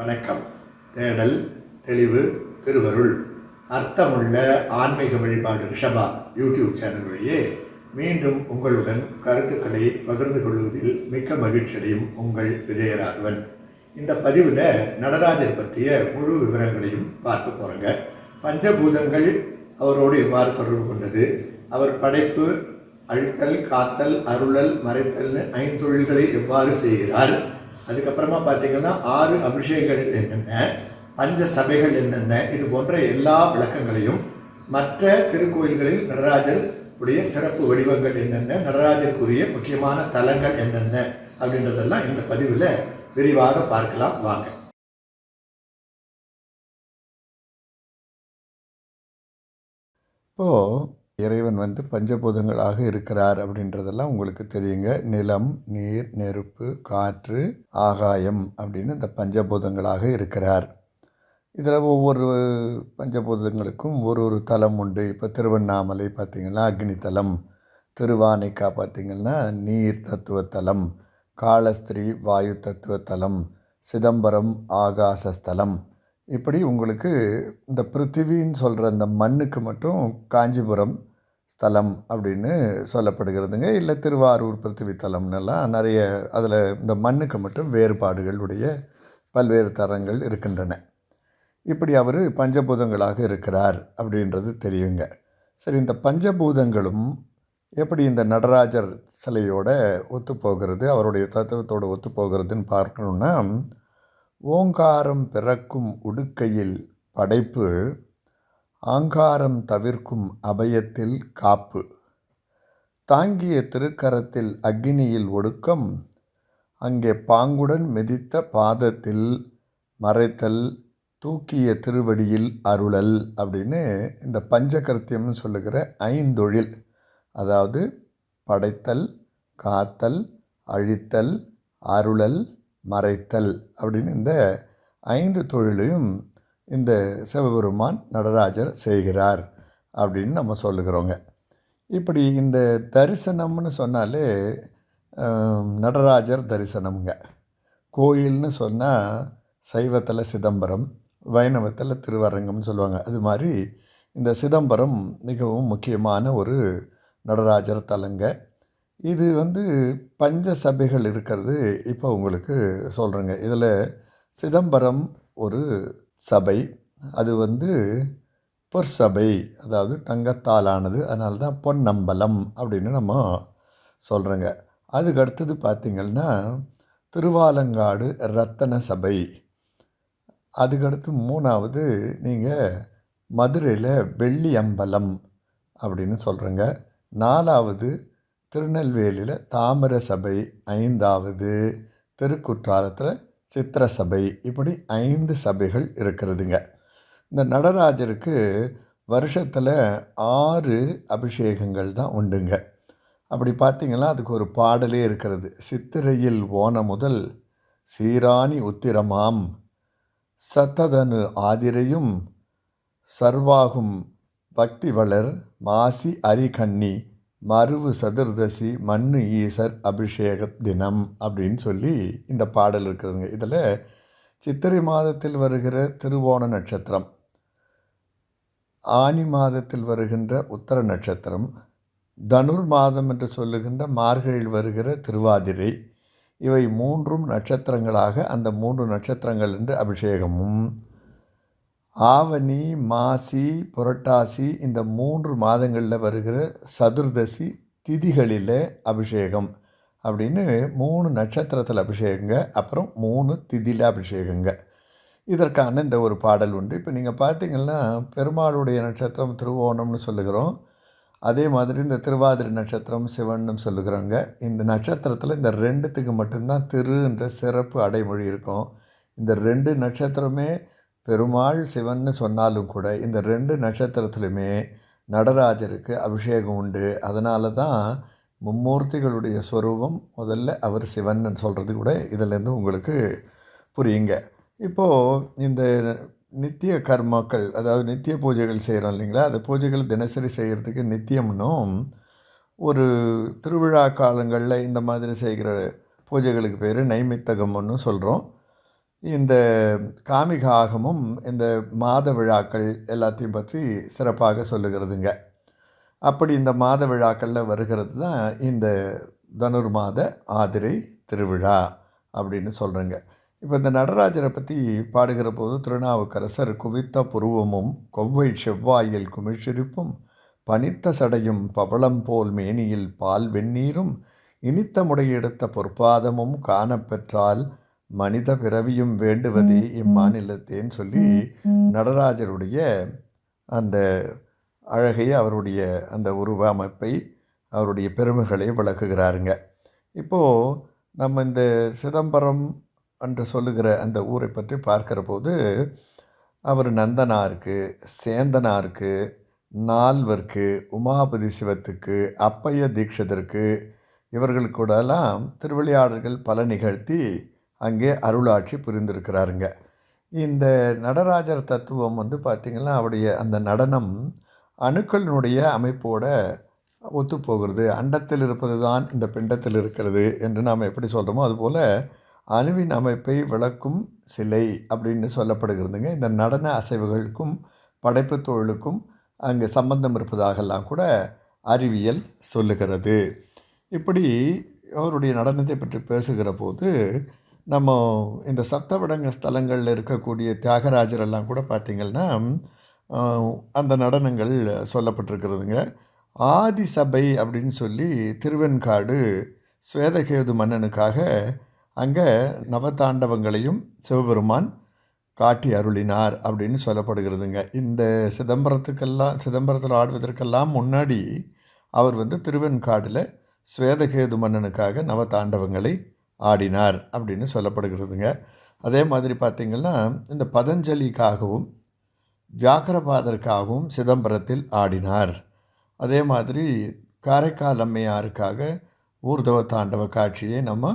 வணக்கம். தேடல் தெளிவு திருவருள் அர்த்தமுள்ள ஆன்மீக வழிபாடு ரிஷபா யூடியூப் சேனல் வழியே மீண்டும் உங்களுடன் கருத்துக்களை பகிர்ந்து கொள்வதில் மிக்க மகிழ்ச்சியடையும் உங்கள் விஜயராகவன். இந்த பதிவில் நடராஜர் பற்றிய முழு விவரங்களையும் பார்க்க போகிறோங்க. பஞ்சபூதங்கள் அவரோடு எவ்வாறு தொடர்பு கொண்டது, அவர் படைப்பு, அழித்தல், காத்தல், அருளல், மறைத்தல்னு ஐந்தொழில்களை எவ்வாறு செய்கிறார், அதுக்கப்புறமா பார்த்திங்கன்னா 6 அபிஷேகங்கள் என்னென்ன, பஞ்ச சபைகள் என்னென்ன, இது போன்ற எல்லா விளக்கங்களையும், மற்ற திருக்கோயில்களில் நடராஜர் உடைய சிறப்பு வடிவங்கள் என்னென்ன, நடராஜருக்குரிய முக்கியமான தலங்கள் என்னென்ன அப்படின்றதெல்லாம் இந்த பதிவில் விரிவாக பார்க்கலாம் வாங்க. இப்போது இறைவன் பஞ்சபூதங்களாக இருக்கிறார் அப்படின்றதெல்லாம் உங்களுக்கு தெரியுங்க. நிலம், நீர், நெருப்பு, காற்று, ஆகாயம் அப்படின்னு இந்த பஞ்சபூதங்களாக இருக்கிறார். இதில் ஒவ்வொரு பஞ்சபூதங்களுக்கும் ஒரு தலம் உண்டு. இப்போ திருவண்ணாமலை பார்த்திங்கன்னா அக்னி தலம், திருவானைக்கா பார்த்திங்கன்னா நீர் தத்துவ தலம், காளஸ்திரி வாயு தத்துவ தலம், சிதம்பரம் ஆகாசஸ்தலம். இப்படி உங்களுக்கு இந்த பிருத்திவின்னு சொல்கிற அந்த மண்ணுக்கு மட்டும் காஞ்சிபுரம் ஸ்தலம் அப்படின்னு சொல்லப்படுகிறதுங்க. இல்லை திருவாரூர் பிருத்திவி தலம்னெல்லாம் நிறைய அதில் இந்த மண்ணுக்கு மட்டும் வேறுபாடுகளுடைய பல்வேறு தரங்கள் இருக்கின்றன. இப்படி அவர் பஞ்சபூதங்களாக இருக்கிறார் அப்படின்றது தெரியுங்க. சரி, இந்த பஞ்சபூதங்களும் எப்படி இந்த நடராஜர் சிலையோட ஒத்துப்போகிறது, அவருடைய தத்துவத்தோடு ஒத்துப்போகிறதுன்னு பார்க்கணுன்னா, ஓங்காரம் பிறக்கும் உடுக்கையில் படைப்பு, ஆங்காரம் தவிர்க்கும் அபயத்தில் காப்பு, தாங்கிய திருக்கரத்தில் அக்னியில் ஒடுக்கம், அங்கே பாங்குடன் மிதித்த பாதத்தில் மறைத்தல், தூக்கிய திருவடியில் அருளல் அப்படின்னு இந்த பஞ்சகர்த்தியம்னு சொல்லுகிற 5 தொழில், அதாவது படைத்தல், காத்தல், அழித்தல், அருளல், மறைத்தல் அப்படின்னு இந்த 5 தொழிலையும் இந்த சிவபெருமான் நடராஜர் செய்கிறார் அப்படின்னு நம்ம சொல்லுகிறோங்க. இப்படி இந்த தரிசனம்னு சொன்னாலே நடராஜர் தரிசனம்ங்க. கோயில்னு சொன்னால் சைவத்தில் சிதம்பரம், வைணவத்தில் திருவரங்கம்னு சொல்லுவாங்க. அது மாதிரி இந்த சிதம்பரம் மிகவும் முக்கியமான ஒரு நடராஜர் தலங்க. இது பஞ்ச சபைகள் இருக்கிறது இப்போ உங்களுக்கு சொல்கிறேங்க. இதில் சிதம்பரம் ஒரு சபை, அது பொற்சபை, அதாவது தங்கத்தாலானது, அதனால தான் பொன்னம்பலம் அப்படின்னு நம்ம சொல்கிறோங்க. அதுக்கு அடுத்தது பார்த்திங்கன்னா திருவாலங்காடு ரத்தன சபை. அதுக்கடுத்து 3வது நீங்கள் மதுரையில் வெள்ளி அம்பலம் அப்படின்னு சொல்கிறேங்க. 4வது திருநெல்வேலியில் தாமிர சபை. 5வது திருக்குற்றாலத்தில் சித்திர சபை. இப்படி 5 சபைகள் இருக்கிறதுங்க. இந்த நடராஜருக்கு வருஷத்தில் 6 அபிஷேகங்கள் தான் உண்டுங்க. அப்படி பார்த்திங்கன்னா அதுக்கு ஒரு பாடலே இருக்கிறது. சித்திரையில் ஓன முதல் சீராணி உத்திரமாம், சத்ததனு ஆதிரையும் சர்வாகும் பக்தி வளர் மாசி அரிகண்ணி மருவு சதுர்தசி மண்ணு ஈசர் அபிஷேக தினம் அப்படின்னு சொல்லி இந்த பாடல் இருக்கிறதுங்க. இதில் சித்திரை மாதத்தில் வருகிற திருவோண நட்சத்திரம், ஆனி மாதத்தில் வருகின்ற உத்தர நட்சத்திரம், தனுர் மாதம் என்று சொல்லுகின்ற மார்கழியில் வருகிற திருவாதிரை, இவை 3 நட்சத்திரங்களாக அந்த 3 நட்சத்திரங்கள் என்று அபிஷேகமும், ஆவணி மாசி புரட்டாசி இந்த 3 மாதங்களில் வருகிற சதுர்தசி திதிகளில் அபிஷேகம் அப்படின்னு 3 நட்சத்திரத்தில் அபிஷேகங்க, அப்புறம் 3 திதியில் அபிஷேகங்க. இதற்கான இந்த ஒரு பாடல் உண்டு. இப்போ நீங்கள் பார்த்திங்கன்னா பெருமாளுடைய நட்சத்திரம் திருவோணம்னு சொல்லுகிறோம். அதே மாதிரி இந்த திருவாதிரை நட்சத்திரம் சிவன்னு சொல்லுகிறோங்க. இந்த நட்சத்திரத்தில் இந்த 2த்துக்கு மட்டும்தான் திருன்ற சிறப்பு அடைமொழி இருக்கும். இந்த 2 நட்சத்திரமே பெருமாள் சிவன்னு சொன்னாலும் கூட இந்த 2 நட்சத்திரத்துலையுமே நடராஜருக்கு அபிஷேகம் உண்டு. அதனால தான் மும்மூர்த்திகளுடைய ஸ்வரூபம் முதல்ல அவர் சிவன்னு சொல்கிறது கூட இதிலேருந்து உங்களுக்கு புரியுங்க. இப்போது இந்த நித்திய கர்மாக்கள், அதாவது நித்திய பூஜைகள் செய்கிறோம் இல்லைங்களா, அந்த பூஜைகள் தினசரி செய்கிறதுக்கு நித்தியம்னும், ஒரு திருவிழா காலங்களில் இந்த மாதிரி செய்கிற பூஜைகளுக்கு பேர் நைமித்தகம்னு சொல்கிறோம். இந்த காமிக ஆகமும் இந்த மாத விழாக்கள் எல்லாத்தையும் பற்றி சிறப்பாக சொல்லுகிறதுங்க. அப்படி இந்த மாத விழாக்களில் வருகிறது தான் இந்த தனுர் மாத ஆதிரை திருவிழா அப்படின்னு சொல்கிறேங்க. இப்போ இந்த நடராஜரை பற்றி பாடுகிற போது திருநாவுக்கரசர் குவித்த புருவமும் கொவ்வை செவ்வாயில் குமிழ்சிரிப்பும் பனித்த சடையும் பவளம் போல் மேனியில் பால் வெந்நீரும் இனித்த முடையெடுத்த பொற்பாதமும் காணப்பெற்றால் மனித பிறவியும் வேண்டுவதே இம்மாநிலத்தேன்னு சொல்லி நடராஜருடைய அந்த அழகை, அவருடைய அந்த உருவ அமைப்பை, அவருடைய பெருமைகளை விளக்குகிறாருங்க. இப்போது நம்ம இந்த சிதம்பரம் என்று சொல்லுகிற அந்த ஊரை பற்றி பார்க்கிற போது அவர் நந்தனாருக்கு, சேந்தனாருக்கு, நால்வர்க்கு, உமாபதி சிவத்துக்கு, அப்பைய தீட்சிதருக்கு இவர்களுக்கூடலாம் திருவிளையாடல்கள் பல நிகழ்த்தி அங்கே அருளாட்சி புரிந்திருக்கிறாருங்க. இந்த நடராஜர் தத்துவம் பார்த்திங்கன்னா அவருடைய அந்த நடனம் அணுக்களினுடைய அமைப்போட ஒத்துப்போகிறது. அண்டத்தில் இருப்பது தான் இந்த பிண்டத்தில் இருக்கிறது என்று நாம் எப்படி சொல்கிறோமோ அதுபோல் அணுவின் அமைப்பை விளக்கும் சிலை அப்படின்னு சொல்லப்படுகிறதுங்க. இந்த நடன அசைவுகளுக்கும் படைப்பு தொழிலுக்கும் அங்கே சம்பந்தம் இருப்பதாகலாம் கூட அறிவியல் சொல்லுகிறது. இப்படி அவருடைய நடனத்தை பற்றி பேசுகிற போது நம்ம இந்த சப்தவிடங்க ஸ்தலங்களில் இருக்கக்கூடிய தியாகராஜர் எல்லாம் கூட பார்த்திங்கன்னா அந்த நடனங்கள் சொல்லப்பட்டிருக்கிறதுங்க. ஆதி சபை அப்படின்னு சொல்லி திருவெண்காடு ஸ்வேதகேது மன்னனுக்காக அங்கே நவதாண்டவங்களையும் சிவபெருமான் காட்டி அருளினார் அப்படின்னு சொல்லப்படுகிறதுங்க. இந்த சிதம்பரத்தில் ஆடுவதற்கெல்லாம் முன்னாடி அவர் திருவெண்காடில் ஸ்வேதகேது மன்னனுக்காக நவதாண்டவங்களை ஆடினார் அப்படின்னு சொல்லப்படுகிறதுங்க. அதே மாதிரி பார்த்திங்கன்னா இந்த பதஞ்சலிக்காகவும் வியாக்கரபாதருக்காகவும் சிதம்பரத்தில் ஆடினார். அதே மாதிரி காரைக்கால் அம்மையாருக்காக ஊர்தவ தாண்டவ காட்சியை நம்ம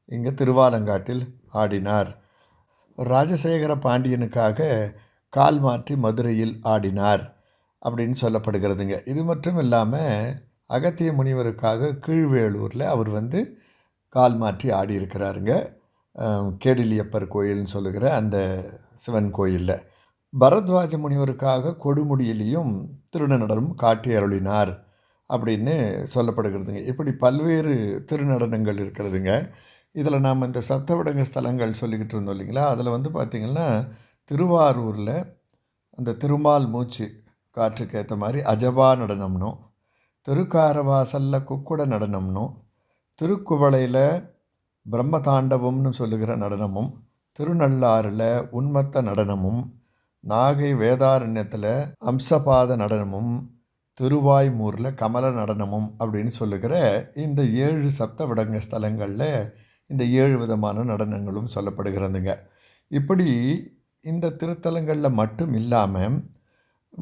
இங்கே திருவாலங்காட்டில் ஆடினார். ராஜசேகர பாண்டியனுக்காக கால் மாற்றி மதுரையில் ஆடினார் அப்படின்னு சொல்லப்படுகிறதுங்க. இது மட்டும் இல்லாமல் அகத்திய முனிவருக்காக கீழ்வேளூரில் அவர் கால் மாற்றி ஆடியிருக்கிறாருங்க. கேடிலியப்பர் கோயில்னு சொல்லுகிற அந்த சிவன் கோயிலில். பரத்வாஜ முனிவருக்காக கொடுமுடியிலையும் திருநடனம் காட்டி அருளினார் அப்படின்னு சொல்லப்படுகிறதுங்க. இப்படி பல்வேறு திருநடனங்கள் இருக்கிறதுங்க. இதில் நாம் இந்த சப்தவிடங்க ஸ்தலங்கள் சொல்லிக்கிட்டு இருந்தோம் இல்லைங்களா, அதில் பார்த்திங்கன்னா திருவாரூரில் அந்த திருமால் மூச்சு காற்றுக்கு ஏற்ற மாதிரி அஜபா நடனம்னும், திருக்காரவாசலில் குக்குட நடனம்னும், திருக்குவளையில் பிரம்ம தாண்டவம்னு சொல்லுகிற நடனமும், திருநள்ளாறில் உன்மத்த நடனமும், நாகை வேதாரண்யத்தில் அம்சபாத நடனமும், திருவாய்மூரில் கமல நடனமும் அப்படின்னு சொல்லுகிற இந்த 7 சப்தவிடங்க ஸ்தலங்களில் இந்த 7 விதமான நடனங்களும் சொல்லப்படுகிறதுங்க. இப்படி இந்த திருத்தலங்களில் மட்டும் இல்லாமல்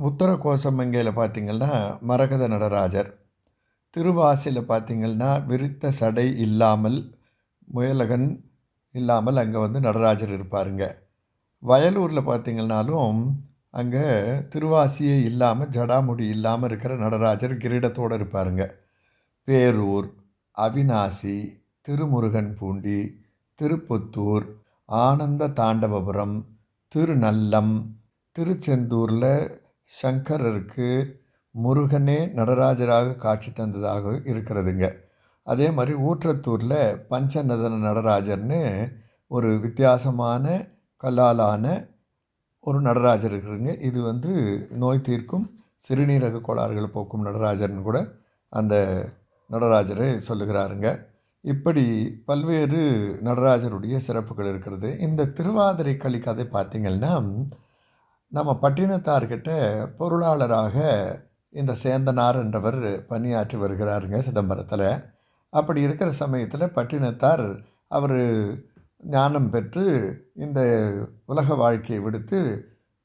உத்தர கோசமங்கையில் பார்த்திங்கன்னா மரகத நடராஜர், திருவாசியில் பார்த்திங்கன்னா விரித்த சடை இல்லாமல் முயலகன் இல்லாமல் அங்கே நடராஜர் இருப்பாருங்க. வயலூரில் பார்த்திங்கன்னாலும் அங்கே திருவாசியே இல்லாமல் ஜடாமுடி இல்லாமல் இருக்கிற நடராஜர் கிரீடத்தோடு இருப்பாருங்க. பேரூர், அவிநாசி, திருமுருகன் பூண்டி, திருப்புத்தூர், ஆனந்த தாண்டவபுரம், திருநல்லம், திருச்செந்தூரில் சங்கரருக்கு முருகனே நடராஜராக காட்சி தந்ததாக இருக்கிறதுங்க. அதே மாதிரி ஊற்றத்தூரில் பஞ்சநதன நடராஜர்னு ஒரு வித்தியாசமான கல்லாலான ஒரு நடராஜர் இருக்குதுங்க. இது நோய் தீர்க்கும் சிறுநீரக கோளாறுகளை போக்கும் நடராஜர்னு கூட அந்த நடராஜரை சொல்லுகிறாருங்க. இப்படி பல்வேறு நடராஜருடைய சிறப்புகள் இருக்கிறது. இந்த திருவாதிரை களி கதை பார்த்திங்கன்னா நம்ம பட்டினத்தார்கிட்ட பொருளாளராக இந்த சேந்தனார் என்றவர் பணியாற்றி வருகிறாருங்க சிதம்பரத்தில். அப்படி இருக்கிற சமயத்தில் பட்டினத்தார் அவர் ஞானம் பெற்று இந்த உலக வாழ்க்கையை விடுத்து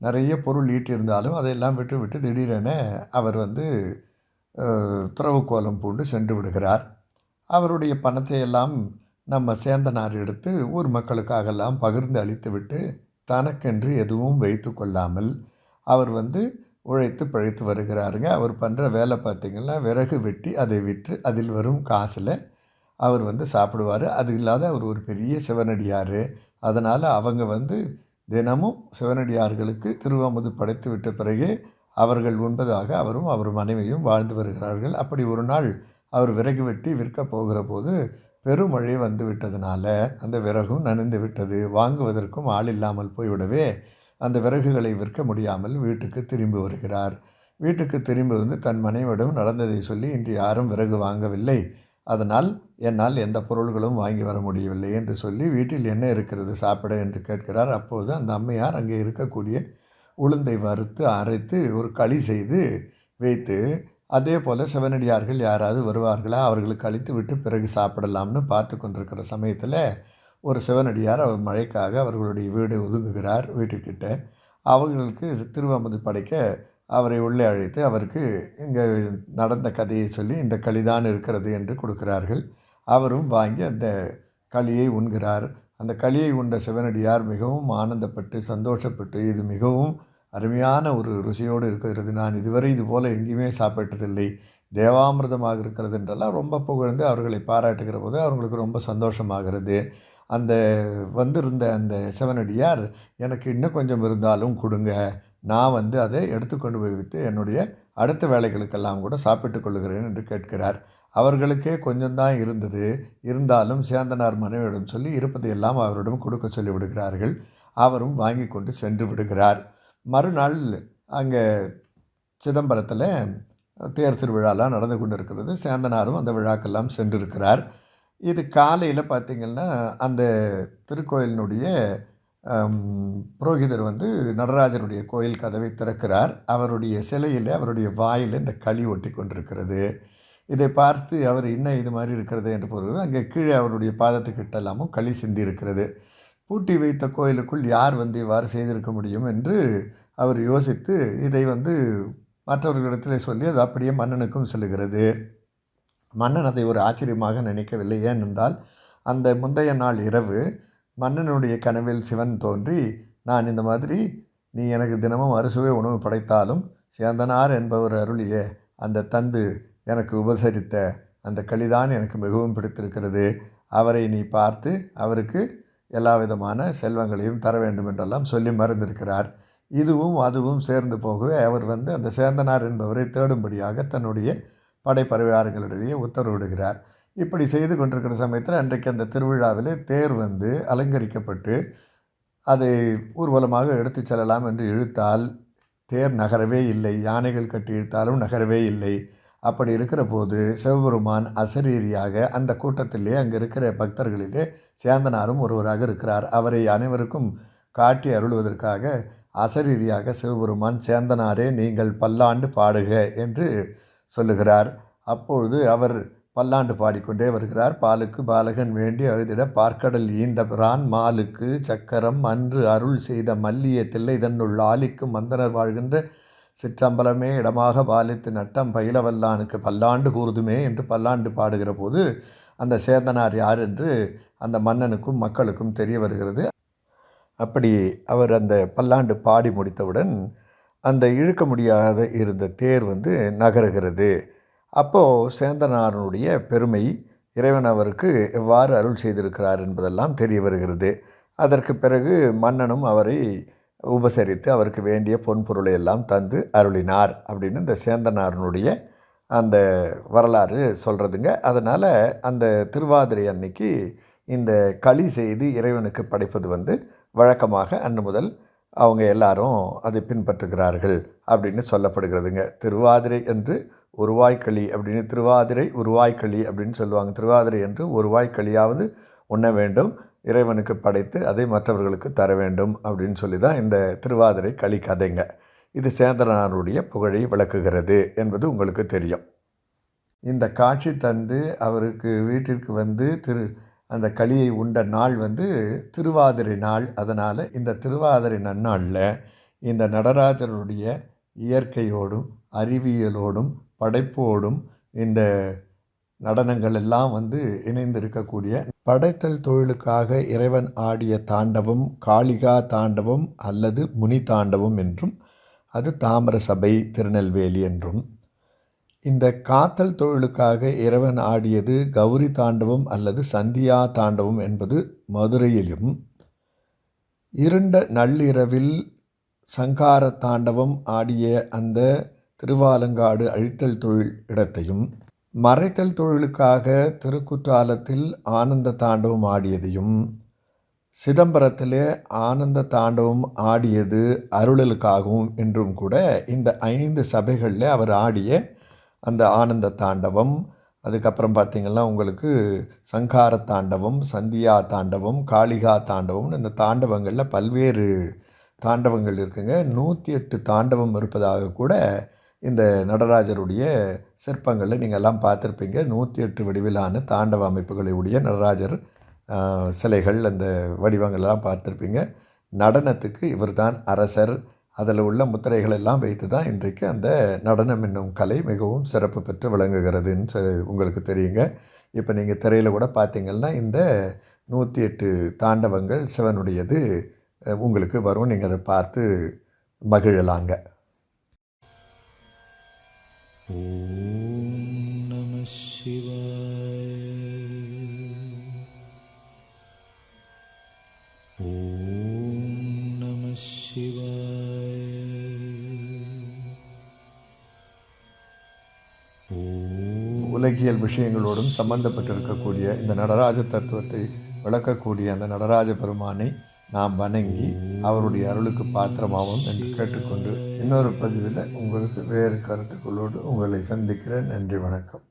நிறைய பொருள் ஈட்டியிருந்தாலும் அதையெல்லாம் விட்டு திடீரென அவர் துறவு கோலம் பூண்டு சென்று விடுகிறார். அவருடைய பணத்தை எல்லாம் நம்ம சேந்தனார் எடுத்து ஊர் மக்களுக்காகலாம் பகிர்ந்து அளித்துவிட்டு தனக்கென்று எதுவும் வைத்து கொள்ளாமல் அவர் உழைத்து பிழைத்து வருகிறாருங்க. அவர் பண்ணுற வேலை பார்த்திங்கன்னா விறகு வெட்டி அதை விற்று அதில் வரும் காசில் அவர் சாப்பிடுவார். அது இல்லாத அவர் ஒரு பெரிய சிவனடியார். அதனால் அவங்க வந்து தினமும் சிவனடியார்களுக்கு திருவமுது படைத்து விட்ட பிறகே அவர்கள் உண்பதாக அவரும் அவர் மனைவியும் வாழ்ந்து வருகிறார்கள். அப்படி ஒரு நாள் அவர் விறகு வெட்டி விற்கப் போகிற போது பெருமழை வந்து விட்டதுனால அந்த விறகும் நனைந்து விட்டது. வாங்குவதற்கும் ஆள் இல்லாமல் போய்விடவே அந்த விறகுகளை விற்க முடியாமல் வீட்டுக்கு திரும்பி வருகிறார். வீட்டுக்கு திரும்பி வந்து தன் மனைவியிடம் நடந்ததை சொல்லி, இன்று யாரும் விறகு வாங்கவில்லை, அதனால் என்னால் எந்த பொருள்களும் வாங்கி வர முடியவில்லை என்று சொல்லி, வீட்டில் என்ன இருக்கிறது சாப்பிட என்று கேட்கிறார். அப்பொழுது அந்த அம்மையார் அங்கே இருக்கக்கூடிய உளுந்தை வறுத்து அரைத்து ஒரு களி செய்து வைத்து, அதே போல் சிவனடியார்கள் யாராவது வருவார்களா, அவர்களுக்கு அளித்து விட்டு பிறகு சாப்பிடலாம்னு பார்த்து கொண்டிருக்கிற சமயத்தில் ஒரு சிவனடியார் அவர் மழைக்காக அவர்களுடைய வீடு ஒதுங்குகிறார். வீட்டுக்கிட்ட அவர்களுக்கு திருவமுது படைக்க அவரை உள்ளே அழைத்து அவருக்கு இங்கே நடந்த கதையை சொல்லி இந்த களிதான் இருக்கிறது என்று கொடுக்கிறார்கள். அவரும் வாங்கி அந்த களியை உண்கிறார். அந்த களியை உண்ட சிவனடியார் மிகவும் ஆனந்தப்பட்டு சந்தோஷப்பட்டு, இது மிகவும் அருமையான ஒரு ருசியோடு இருக்கிறது, நான் இதுவரை இதுபோல் எங்கேயுமே சாப்பிட்டதில்லை, தேவாமிர்தமாக இருக்கிறது என்றெல்லாம் ரொம்ப புகழ்ந்து அவர்களை பாராட்டுகிற போது அவங்களுக்கு ரொம்ப சந்தோஷமாகிறது. அந்த வந்திருந்த அந்த சிவனடியார், எனக்கு இன்னும் கொஞ்சம் இருந்தாலும் கொடுங்க, நான் வந்து அதை எடுத்துக்கொண்டு போய் விட்டு என்னுடைய அடுத்த வேலைகளுக்கெல்லாம் கூட சாப்பிட்டு கொள்ளுகிறேன் என்று கேட்கிறார். அவர்களுக்கே கொஞ்சம்தான் இருந்தது, இருந்தாலும் சேந்தனார் மனைவியிடம் சொல்லி இருப்பதையெல்லாம் அவரிடம் கொடுக்க சொல்லி விடுகிறார்கள். அவரும் வாங்கி கொண்டு சென்று விடுகிறார். மறுநாள் அங்கே சிதம்பரத்தில் தேர் திருவிழாலாம் நடந்து கொண்டு இருக்கிறது. சேந்தனாரும் அந்த விழாக்கெல்லாம் சென்றிருக்கிறார். இது காலையில் பார்த்திங்கன்னா அந்த திருக்கோயிலினுடைய புரோகிதர் வந்து நடராஜருடைய கோயில் கதவை திறக்கிறார். அவருடைய சிலையில் அவருடைய வாயில் இந்த களி ஒட்டி கொண்டிருக்கிறது. இதை பார்த்து அவர் என்ன இது மாதிரி இருக்கிறது என்று போகிறது. அங்கே கீழே அவருடைய பாதத்துக்கிட்ட எல்லாமும் களி சிந்தி இருக்கிறது. பூட்டி வைத்த கோயிலுக்குள் யார் வந்து இவ்வாறு செய்திருக்க முடியும் என்று அவர் யோசித்து இதை வந்து மற்றவர்களிடத்தில் சொல்லி அது அப்படியே மன்னனுக்கும் செல்லுகிறது. மன்னன் அதை ஒரு ஆச்சரியமாக நினைக்கவில்லை. ஏனென்றால் அந்த முந்தைய நாள் இரவு மன்னனுடைய கனவில் சிவன் தோன்றி, நான் இந்த மாதிரி நீ எனக்கு தினமும் அறுசுவை உணவு படைத்தாலும் சேந்தனார் என்பவர் அருளிய அந்த தந்து எனக்கு உபசரித்த அந்த களிதான் எனக்கு மிகவும் பிடித்திருக்கிறது, அவரை நீ பார்த்து அவருக்கு எல்லா விதமான செல்வங்களையும் தர வேண்டும் என்றெல்லாம் சொல்லி மறந்திருக்கிறார். இதுவும் அதுவும் சேர்ந்து போகவே அவர் வந்து அந்த சேந்தனார் என்பவரை தேடும்படியாக தன்னுடைய படைப்பரிவாரங்களிடையே உத்தரவிடுகிறார். இப்படி செய்து கொண்டிருக்கிற சமயத்தில் அன்றைக்கு அந்த திருவிழாவிலே தேர் வந்து அலங்கரிக்கப்பட்டு அதை ஊர்வலமாக எடுத்து செல்லலாம் என்று இழுத்தால் தேர் நகரவே இல்லை. யானைகள் கட்டி இழுத்தாலும் நகரவே இல்லை. அப்படி இருக்கிற போது சிவபெருமான் அசரீரியாக அந்த கூட்டத்திலே அங்கே இருக்கிற பக்தர்களிலே சேந்தனாரும் ஒருவராக இருக்கிறார். அவரை அனைவருக்கும் காட்டி அருள்வதற்காக அசரீரியாக சிவபெருமான், சேந்தனாரே நீங்கள் பல்லாண்டு பாடுக என்று சொல்லுகிறார். அப்பொழுது அவர் பல்லாண்டு பாடிக்கொண்டே வருகிறார். பாலுக்கு பாலகன் வேண்டி அழுதிட பார்க்கடல் ஈந்த பிரான் மாலுக்கு சக்கரம் அன்று அருள் செய்த மல்லிய தில்லை தன்னுள் ஆலிக்கு மந்தனர் வாழ்கின்ற சிற்றம்பலமே இடமாக பாலித்து நட்டம் பயிலவல்லானுக்கு பல்லாண்டு கூறுதுமே என்று பல்லாண்டு பாடுகிற போது அந்த சேந்தனார் யார் என்று அந்த மன்னனுக்கும் மக்களுக்கும் தெரிய வருகிறது. அப்படி அவர் அந்த பல்லாண்டு பாடி முடித்தவுடன் அந்த இழுக்க முடியாத இருந்த தேர் வந்து நகருகிறது. அப்போது சேந்தனாருடைய பெருமை, இறைவன் அவருக்கு எவ்வாறு அருள் செய்திருக்கிறார் என்பதெல்லாம் தெரிய வருகிறது. அதற்கு பிறகு மன்னனும் அவரை உபசரித்து அவருக்கு வேண்டிய பொன்பொருளை எல்லாம் தந்து அருளினார் அப்படின்னு இந்த சேந்தனாரனுடைய அந்த வரலாறு சொல்கிறதுங்க. அதனால் அந்த திருவாதிரை அன்னைக்கு இந்த களி செய்து இறைவனுக்கு படைப்பது வந்து வழக்கமாக அன்று முதல் அவங்க எல்லாரும் அதை பின்பற்றுகிறார்கள் அப்படின்னு சொல்லப்படுகிறதுங்க. திருவாதிரை என்று ஒருவாய்க்களி அப்படின்னு, திருவாதிரை உருவாய்க்களி அப்படின்னு சொல்லுவாங்க. திருவாதிரை என்று ஒருவாய்க்களியாவது உண்ண வேண்டும், இறைவனுக்கு படைத்து அதை மற்றவர்களுக்கு தர வேண்டும் அப்படின்னு சொல்லி தான் இந்த திருவாதிரை களி கதைங்க. இது சேந்தனாருடைய புகழை விளக்குகிறது என்பது உங்களுக்கு தெரியும். இந்த காட்சி தந்து அவருக்கு வீட்டிற்கு வந்து அந்த களியை உண்ட நாள் வந்து திருவாதிரை நாள். அதனால் இந்த திருவாதிரை நன்னாளில் இந்த நடராஜருடைய இயற்கையோடும் அறிவியலோடும் படைப்போடும் இந்த நடனங்கள் எல்லாம் வந்து இணைந்திருக்கக்கூடிய, படைத்தல் தொழிலுக்காக இறைவன் ஆடிய தாண்டவம் காளிகா தாண்டவம் அல்லது முனி தாண்டவம் என்றும், அது தாமிர சபை திருநெல்வேலி என்றும், இந்த காத்தல் தொழிலுக்காக இறைவன் ஆடியது கௌரி தாண்டவம் அல்லது சந்தியா தாண்டவம் என்பது மதுரையிலும், இருண்ட நள்ளிரவில் சங்கார தாண்டவம் ஆடிய அந்த திருவாலங்காடு அழித்தல் தொழில் இடத்தையும், மறைத்தல் தொழிலுக்காக திருக்குற்றாலத்தில் ஆனந்த தாண்டவம் ஆடியதையும், சிதம்பரத்திலே ஆனந்த தாண்டவம் ஆடியது அருளலுக்காகவும் என்றும் கூட இந்த 5 சபைகளில் அவர் ஆடிய அந்த ஆனந்த தாண்டவம், அதுக்கப்புறம் பார்த்திங்கன்னா உங்களுக்கு சங்கார தாண்டவம், சந்தியா தாண்டவம், காளிகா தாண்டவம்னு இந்த தாண்டவங்களில் பல்வேறு தாண்டவங்கள் இருக்குங்க. 108 தாண்டவம் இருப்பதாக கூட இந்த நடராஜருடைய சிற்பங்களில் நீங்கள் எல்லாம் பார்த்துருப்பீங்க. 108 வடிவிலான தாண்டவ அமைப்புகளை உடைய நடராஜர் சிலைகள், அந்த வடிவங்கள்லாம் பார்த்துருப்பீங்க. நடனத்துக்கு இவர்தான் அரசர். அதில் உள்ள முத்திரைகள் எல்லாம் வைத்து தான் இன்றைக்கு அந்த நடனம் என்னும் கலை மிகவும் சிறப்பு பெற்று விளங்குகிறதுன்னு உங்களுக்கு தெரியுங்க. இப்போ நீங்கள் திரையில் கூட பார்த்தீங்கன்னா இந்த 108 தாண்டவங்கள் சிவனுடையது உங்களுக்கு வரும். நீங்கள் அதை பார்த்து மகிழலாங்க. ஓம் நம சிவாய. ஓம் நம சிவாய. உலகியல் விஷயங்களோடும் சம்பந்தப்பட்டிருக்கக்கூடிய இந்த நடராஜ தத்துவத்தை விளக்கக்கூடிய அந்த நடராஜ பெருமானை நாம் வணங்கி அவருடைய அருளுக்கு பாத்திரமாவோம் என்று கேட்டுக்கொண்டு இன்னொரு பதிவில் உங்களுக்கு வேறு கருத்துக்களோடு உங்களை சந்திக்கிறேன். நன்றி, வணக்கம்.